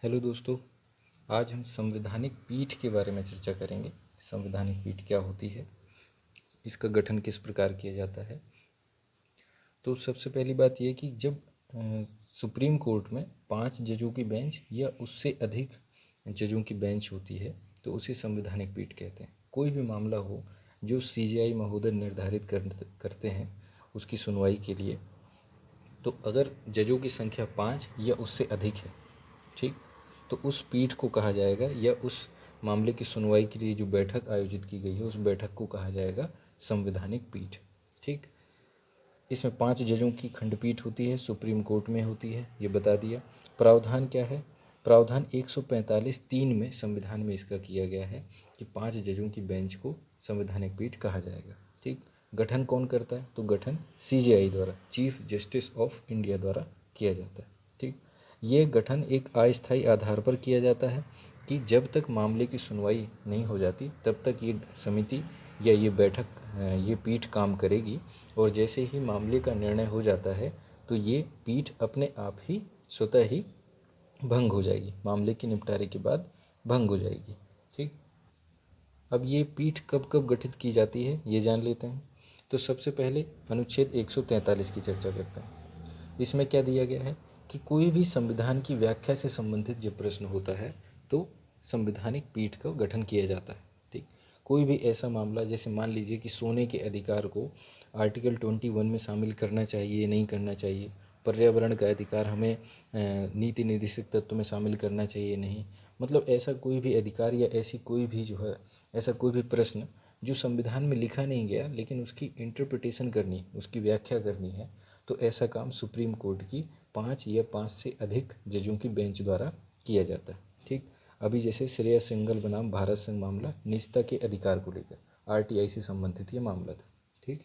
Hello दोस्तों, आज हम संवैधानिक पीठ के बारे में चर्चा करेंगे। संवैधानिक पीठ क्या होती है, इसका गठन किस प्रकार किया जाता है। तो सबसे पहली बात यह कि जब सुप्रीम कोर्ट में 5 जजों की बेंच या उससे अधिक जजों की बेंच होती है तो उसे संवैधानिक पीठ कहते हैं। कोई भी मामला हो जो सीजेआई महोदय निर्धारित करते हैं उसकी सुनवाई के लिए, तो अगर जजों की संख्या 5 या उससे अधिक है, ठीक, तो उस पीठ को कहा जाएगा या उस मामले की सुनवाई के लिए जो बैठक आयोजित की गई है उस बैठक को कहा जाएगा संवैधानिक पीठ। ठीक, इसमें 5 जजों की खंडपीठ होती है, सुप्रीम कोर्ट में होती है, ये बता दिया। प्रावधान क्या है? प्रावधान 145(3) में संविधान में इसका किया गया है कि 5 जजों की बेंच को संवैधानिक पीठ कहा जाएगा। ठीक, गठन कौन करता है? तो गठन सीजेआई द्वारा, चीफ जस्टिस ऑफ इंडिया द्वारा किया जाता है। ठीक, ये गठन एक अस्थायी आधार पर किया जाता है कि जब तक मामले की सुनवाई नहीं हो जाती तब तक ये समिति या ये बैठक, ये पीठ काम करेगी, और जैसे ही मामले का निर्णय हो जाता है तो ये पीठ अपने आप ही स्वतः ही भंग हो जाएगी, मामले के निपटारे के बाद भंग हो जाएगी। ठीक, अब ये पीठ कब कब गठित की जाती है ये जान लेते हैं। तो सबसे पहले अनुच्छेद 143 की चर्चा करते हैं। इसमें क्या दिया गया है कि कोई भी संविधान की व्याख्या से संबंधित जब प्रश्न होता है तो संवैधानिक पीठ का गठन किया जाता है। ठीक, कोई भी ऐसा मामला, जैसे मान लीजिए कि सोने के अधिकार को आर्टिकल 21 में शामिल करना चाहिए नहीं करना चाहिए, पर्यावरण का अधिकार हमें नीति निर्देशक तत्व में शामिल करना चाहिए नहीं, मतलब ऐसा कोई भी अधिकार या ऐसी कोई भी जो है, ऐसा कोई भी प्रश्न जो संविधान में लिखा नहीं गया लेकिन उसकी इंटरप्रिटेशन करनी, उसकी व्याख्या करनी है, तो ऐसा काम सुप्रीम कोर्ट की 5 या 5 से अधिक जजों की बेंच द्वारा किया जाता है। ठीक, अभी जैसे श्रेयस सिंघल बनाम भारत संघ मामला निजता के अधिकार को लेकर आरटीआई से संबंधित ये मामला था। ठीक,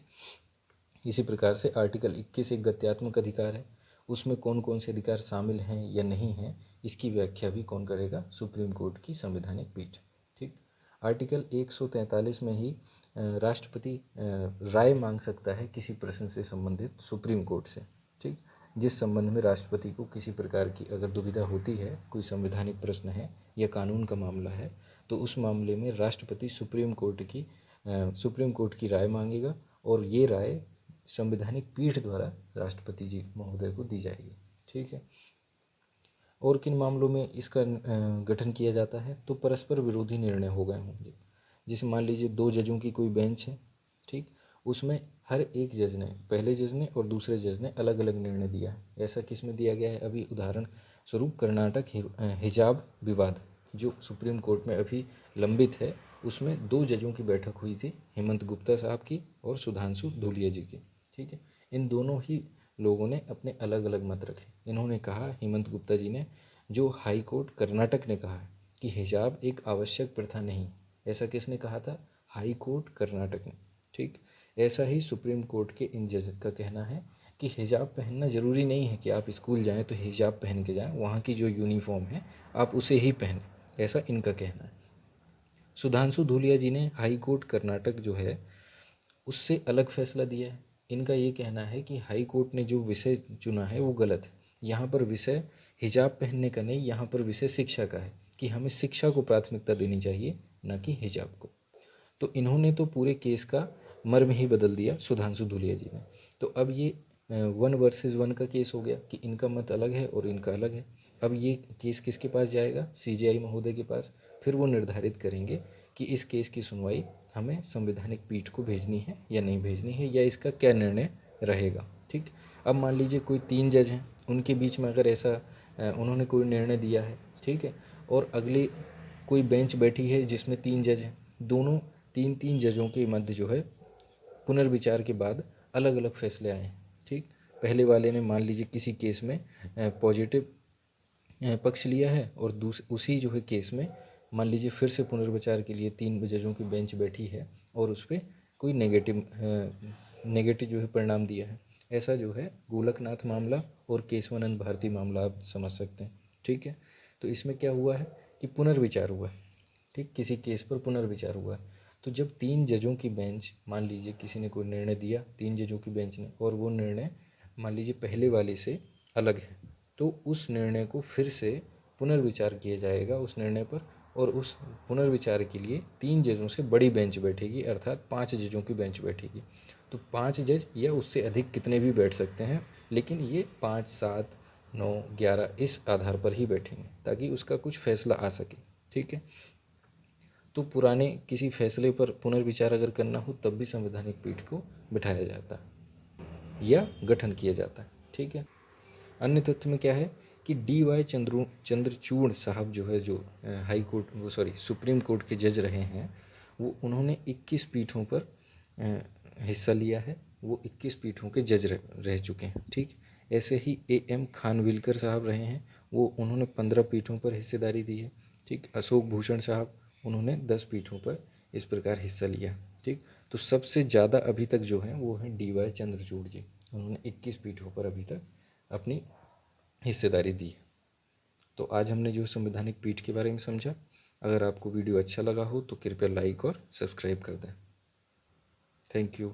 इसी प्रकार से आर्टिकल 21 एक गत्यात्मक अधिकार है, उसमें कौन कौन से अधिकार शामिल हैं या नहीं हैं, इसकी व्याख्या भी कौन करेगा? सुप्रीम कोर्ट की संवैधानिक पीठ। ठीक, आर्टिकल 143 में ही राष्ट्रपति राय मांग सकता है किसी प्रश्न से संबंधित सुप्रीम कोर्ट से। ठीक, जिस संबंध में राष्ट्रपति को किसी प्रकार की अगर दुविधा होती है, कोई संवैधानिक प्रश्न है या कानून का मामला है, तो उस मामले में राष्ट्रपति सुप्रीम कोर्ट की राय मांगेगा और ये राय संवैधानिक पीठ द्वारा राष्ट्रपति जी महोदय को दी जाएगी। ठीक है, और किन मामलों में इसका गठन किया जाता है? तो परस्पर विरोधी निर्णय हो गए होंगे, जैसे मान लीजिए 2 जजों की कोई बेंच है, ठीक, उसमें हर एक जज ने, पहले जज ने और दूसरे जज ने अलग अलग निर्णय दिया है। ऐसा किस में दिया गया है? अभी उदाहरण स्वरूप कर्नाटक हिजाब विवाद जो सुप्रीम कोर्ट में अभी लंबित है, उसमें 2 जजों की बैठक हुई थी, हेमंत गुप्ता साहब की और सुधांशु धूलिया जी की। ठीक है, इन दोनों ही लोगों ने अपने अलग अलग मत रखे। इन्होंने कहा, हेमंत गुप्ता जी ने, जो हाई कोर्ट कर्नाटक ने कहा है कि हिजाब एक आवश्यक प्रथा नहीं, ऐसा किसने कहा था? हाई कोर्ट कर्नाटक ने। ठीक, ऐसा ही सुप्रीम कोर्ट के इन जज का कहना है कि हिजाब पहनना ज़रूरी नहीं है कि आप स्कूल जाएं तो हिजाब पहन के जाएं, वहाँ की जो यूनिफॉर्म है आप उसे ही पहनें, ऐसा इनका कहना है। सुधांशु धूलिया जी ने हाई कोर्ट कर्नाटक जो है उससे अलग फैसला दिया है। इनका ये कहना है कि हाई कोर्ट ने जो विषय चुना है वो गलत है। यहाँ पर विषय हिजाब पहनने का नहीं, यहाँ पर विषय शिक्षा का है कि हमें शिक्षा को प्राथमिकता देनी चाहिए, न कि हिजाब को। तो इन्होंने तो पूरे केस का मर्म ही बदल दिया, सुधांशु धूलिया जी ने। तो अब ये 1 वर्सेस 1 का केस हो गया कि इनका मत अलग है और इनका अलग है। अब ये केस किसके पास जाएगा? सीजेआई महोदय के पास। फिर वो निर्धारित करेंगे कि इस केस की सुनवाई हमें संवैधानिक पीठ को भेजनी है या नहीं भेजनी है, या इसका क्या निर्णय रहेगा। ठीक, अब मान लीजिए कोई 3 जज हैं, उनके बीच में अगर ऐसा उन्होंने कोई निर्णय दिया है, ठीक है, और अगली कोई बेंच बैठी है जिसमें 3 जज हैं, दोनों 3 जजों के मध्य जो है पुनर्विचार के बाद अलग अलग फैसले आए हैं। ठीक, पहले वाले ने मान लीजिए किसी केस में पॉजिटिव पक्ष लिया है और उसी जो है केस में मान लीजिए फिर से पुनर्विचार के लिए 3 जजों की बेंच बैठी है और उस पर कोई नेगेटिव जो है परिणाम दिया है। ऐसा जो है गोलकनाथ मामला और केशवानंद भारती मामला आप समझ सकते हैं। ठीक है, तो इसमें क्या हुआ है कि पुनर्विचार हुआ है। ठीक, किसी केस पर पुनर्विचार हुआ है। तो जब 3 जजों की बेंच, मान लीजिए किसी ने कोई निर्णय दिया 3 जजों की बेंच ने, और वो निर्णय मान लीजिए पहले वाले से अलग है, तो उस निर्णय को फिर से पुनर्विचार किया जाएगा उस निर्णय पर, और उस पुनर्विचार के लिए 3 जजों से बड़ी बेंच बैठेगी, अर्थात 5 जजों की बेंच बैठेगी। तो 5 जज या उससे अधिक कितने भी बैठ सकते हैं, लेकिन ये 5, 7, 9, 11 इस आधार पर ही बैठेंगे ताकि उसका कुछ फैसला आ सके। ठीक है, तो पुराने किसी फैसले पर पुनर्विचार अगर करना हो तब भी संवैधानिक पीठ को बिठाया जाता है या गठन किया जाता है। ठीक है, अन्य तथ्य में क्या है कि डी.वाई. चंद्रचूड़ साहब जो है, जो हाई कोर्ट सुप्रीम कोर्ट के जज रहे हैं, वो उन्होंने 21 पीठों पर हिस्सा लिया है, वो 21 पीठों के जज रह चुके हैं। ठीक, ऐसे ही A.M. खानविलकर साहब रहे हैं, वो उन्होंने 15 पीठों पर हिस्सेदारी दी है। ठीक, अशोक भूषण साहब, उन्होंने 10 पीठों पर इस प्रकार हिस्सा लिया। ठीक, तो सबसे ज़्यादा अभी तक जो है वो हैं डी.वाई. चंद्रचूड़ जी, उन्होंने 21 पीठों पर अभी तक अपनी हिस्सेदारी दी। तो आज हमने जो संवैधानिक पीठ के बारे में समझा। अगर आपको वीडियो अच्छा लगा हो तो कृपया लाइक और सब्सक्राइब कर दें। Thank you.